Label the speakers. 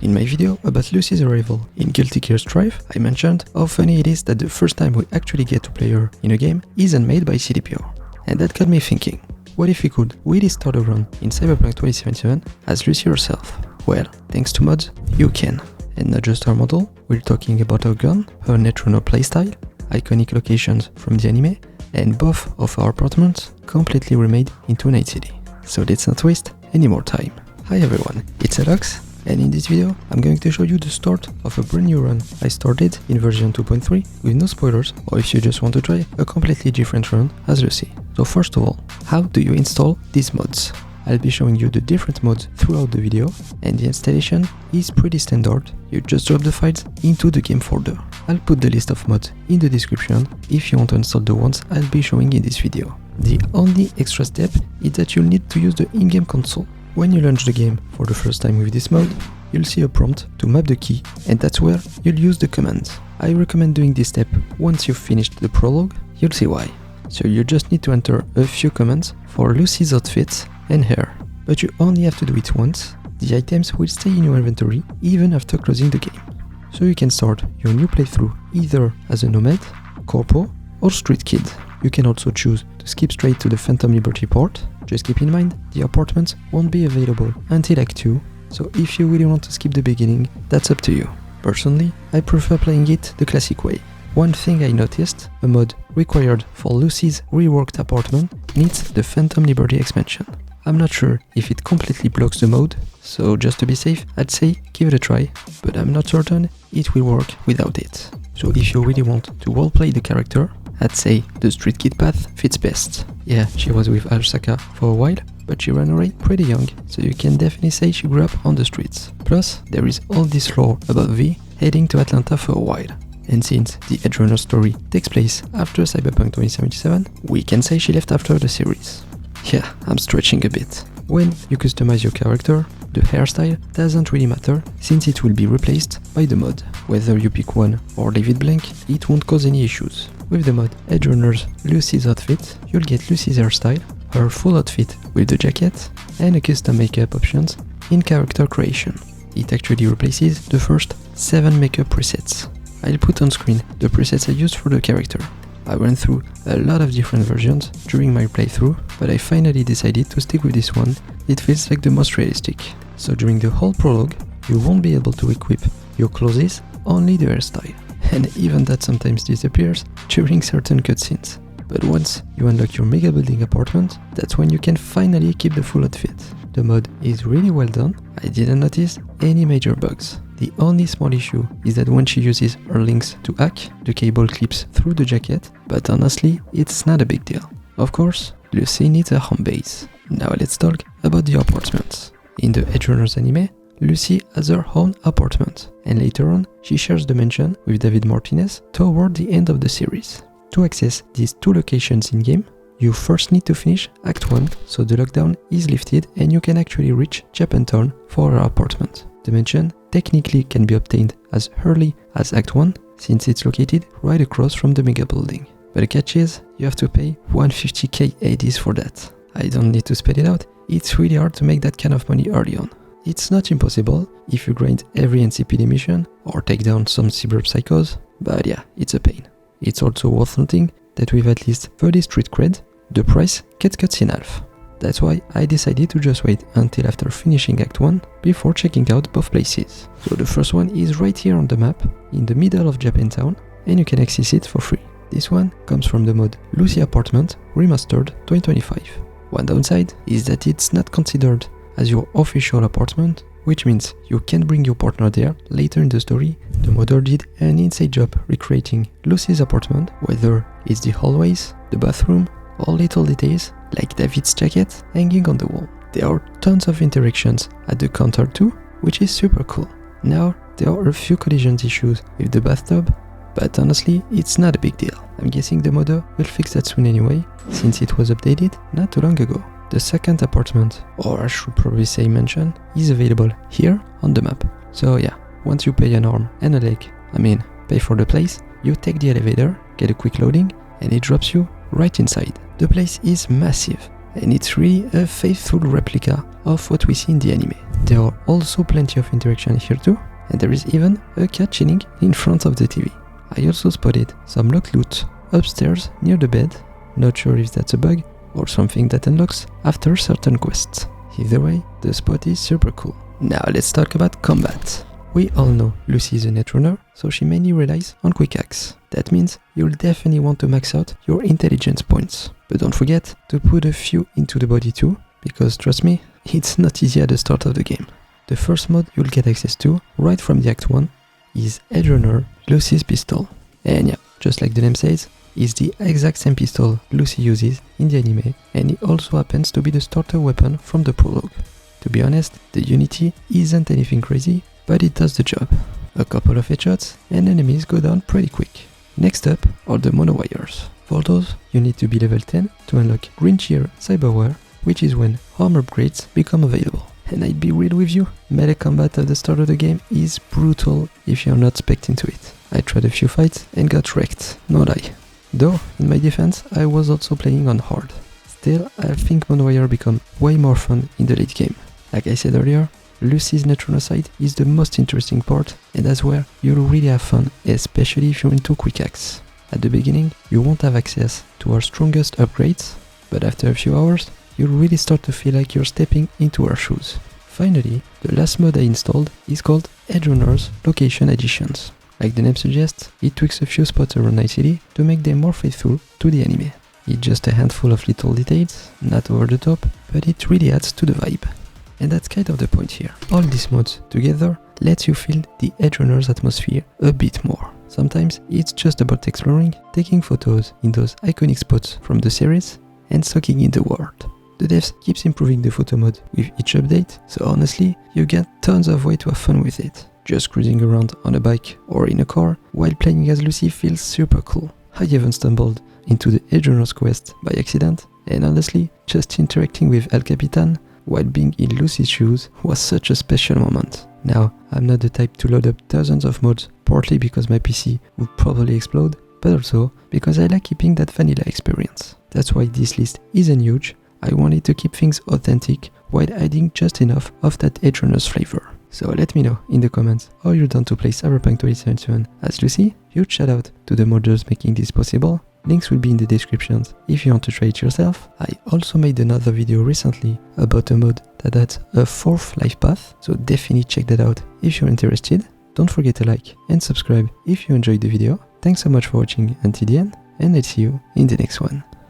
Speaker 1: In my video about Lucy's arrival in Guilty Gear Strive, I mentioned how funny it is that the first time we actually get to play her in a game isn't made by CDPR. And that got me thinking, what if we could really start a run in Cyberpunk 2077 as Lucy herself? Well, thanks to mods, you can. And not just her model, we're talking about her gun, her Edgerunner playstyle, iconic locations from the anime, and both of our apartments completely remade into Night City. So let's not waste any more time. Hi everyone, it's Alex, and in this video I'm going to show you the start of a brand new run I started in version 2.3 with no spoilers, or if you just want to try a completely different run as Lucy. So first of all, how do you install these mods? I'll be showing you the different mods throughout the video, and the installation is pretty standard. You just drop the files into the game folder. I'll put the list of mods in the description if you want to install the ones I'll be showing in this video. The only extra step is that you'll need to use the in-game console. When you launch the game for the first time with this mode, you'll see a prompt to map the key, and that's where you'll use the commands. I recommend doing this step once you've finished the prologue. You'll see why. So you just need to enter a few commands for Lucy's outfits and hair, but you only have to do it once. The items will stay in your inventory even after closing the game. So you can start your new playthrough either as a nomad, corpo, or street kid. You can also choose to skip straight to the Phantom Liberty part. Just keep in mind, the apartments won't be available until Act 2, so if you really want to skip the beginning, that's up to you. Personally, I prefer playing it the classic way. One thing I noticed, a mod required for Lucy's reworked apartment needs the Phantom Liberty expansion. I'm not sure if it completely blocks the mode, so just to be safe, I'd say give it a try, but I'm not certain it will work without it. So if you really want to roleplay the character, I'd say the Street Kid path fits best. Yeah, she was with Arasaka for a while, but she ran away pretty young, so you can definitely say she grew up on the streets. Plus, there is all this lore about V heading to Atlanta for a while. And since the Edgerunner story takes place after Cyberpunk 2077, we can say she left after the series. Yeah, I'm stretching a bit. When you customize your character, the hairstyle doesn't really matter since it will be replaced by the mod. Whether you pick one or leave it blank, it won't cause any issues. With the mod Edgerunner's Lucy's outfit, you'll get Lucy's hairstyle, her full outfit with the jacket, and a custom makeup options in character creation. It actually replaces the first 7 makeup presets. I'll put on screen the presets I used for the character. I went through a lot of different versions during my playthrough, but I finally decided to stick with this one. It feels like the most realistic. So during the whole prologue, you won't be able to equip your clothes, only the hairstyle. And even that sometimes disappears during certain cutscenes. But once you unlock your mega building apartment, that's when you can finally keep the full outfit. The mod is really well done. I didn't notice any major bugs. The only small issue is that when she uses her links to hack, the cable clips through the jacket, but honestly, it's not a big deal. Of course, Lucy needs a home base. Now let's talk about the apartments. In the Edgerunners anime, Lucy has her own apartment, and later on, she shares the mansion with David Martinez toward the end of the series. To access these 2 locations in-game, you first need to finish Act 1, so the lockdown is lifted and you can actually reach Japantown for her apartment. The mansion technically can be obtained as early as Act 1, since it's located right across from the mega building. But the catch is, you have to pay 150k ADs for that. I don't need to spell it out, it's really hard to make that kind of money early on. It's not impossible if you grind every NCPD mission or take down some cyber psychos, but yeah, it's a pain. It's also worth noting that with at least 30 street cred, the price gets cut in half. That's why I decided to just wait until after finishing Act 1 before checking out both places. So the first one is right here on the map, in the middle of Japantown, and you can access it for free. This one comes from the mod Lucy Apartment Remastered 2025. One downside is that it's not considered as your official apartment, which means you can bring your partner there later in the story. The modder did an insane job recreating Lucy's apartment, whether it's the hallways, the bathroom, or little details like David's jacket hanging on the wall. There are tons of interactions at the counter too, which is super cool. Now, there are a few collision issues with the bathtub, but honestly, it's not a big deal. I'm guessing the modder will fix that soon anyway, since it was updated not too long ago. The second apartment, or I should probably say mansion, is available here on the map. So yeah, once you pay an arm and a leg, pay for the place, you take the elevator, get a quick loading, and it drops you right inside. The place is massive, and it's really a faithful replica of what we see in the anime. There are also plenty of interaction here too, and there is even a cat chilling in front of the TV. I also spotted some locked loot upstairs near the bed, not sure if that's a bug or something that unlocks after certain quests. Either way, the spot is super cool. Now let's talk about combat. We all know Lucy is a netrunner, so she mainly relies on quick hacks. That means you'll definitely want to max out your intelligence points. But don't forget to put a few into the body too, because trust me, it's not easy at the start of the game. The first mod you'll get access to, right from the Act 1, is Edgerunner, Lucy's pistol. And yeah, just like the name says, it's the exact same pistol Lucy uses in the anime, and it also happens to be the starter weapon from the prologue. To be honest, the unity isn't anything crazy, but it does the job. A couple of headshots and enemies go down pretty quick. Next up are the monowires. For those, you need to be level 10 to unlock Green Cheer Cyberware, which is when home upgrades become available. And I'd be real with you, melee combat at the start of the game is brutal if you're not spec'd into it. I tried a few fights and got wrecked, no lie. Though, in my defense, I was also playing on hard. Still, I think monowire become way more fun in the late game. Like I said earlier, Lucy's netrunner side is the most interesting part, and that's where you'll really have fun, especially if you're into quick hacks. At the beginning, you won't have access to our strongest upgrades, but after a few hours, you'll really start to feel like you're stepping into our shoes. Finally, the last mod I installed is called Edgerunner's Location Additions. Like the name suggests, it tweaks a few spots around Night City to make them more faithful to the anime. It's just a handful of little details, not over the top, but it really adds to the vibe. And that's kind of the point here. All these mods together lets you feel the Edgerunner's atmosphere a bit more. Sometimes it's just about exploring, taking photos in those iconic spots from the series, and soaking in the world. The devs keeps improving the photo mode with each update, so honestly, you get tons of way to have fun with it. Just cruising around on a bike or in a car while playing as Lucy feels super cool. I even stumbled into the Edgerunner's quest by accident, and honestly, just interacting with El Capitan while being in Lucy's shoes was such a special moment. Now, I'm not the type to load up dozens of mods, partly because my PC would probably explode, but also because I like keeping that vanilla experience. That's why this list isn't huge. I wanted to keep things authentic while adding just enough of that Edgerunner's flavor. So let me know in the comments how you're done to play Cyberpunk 2077 as Lucy. Huge shout out to the modders making this possible. Links will be in the descriptions if you want to try it yourself. I also made another video recently about a mod that adds a fourth life path, so definitely check that out if you're interested. Don't forget to like and subscribe if you enjoyed the video. Thanks so much for watching until the end, and I'll see you in the next one.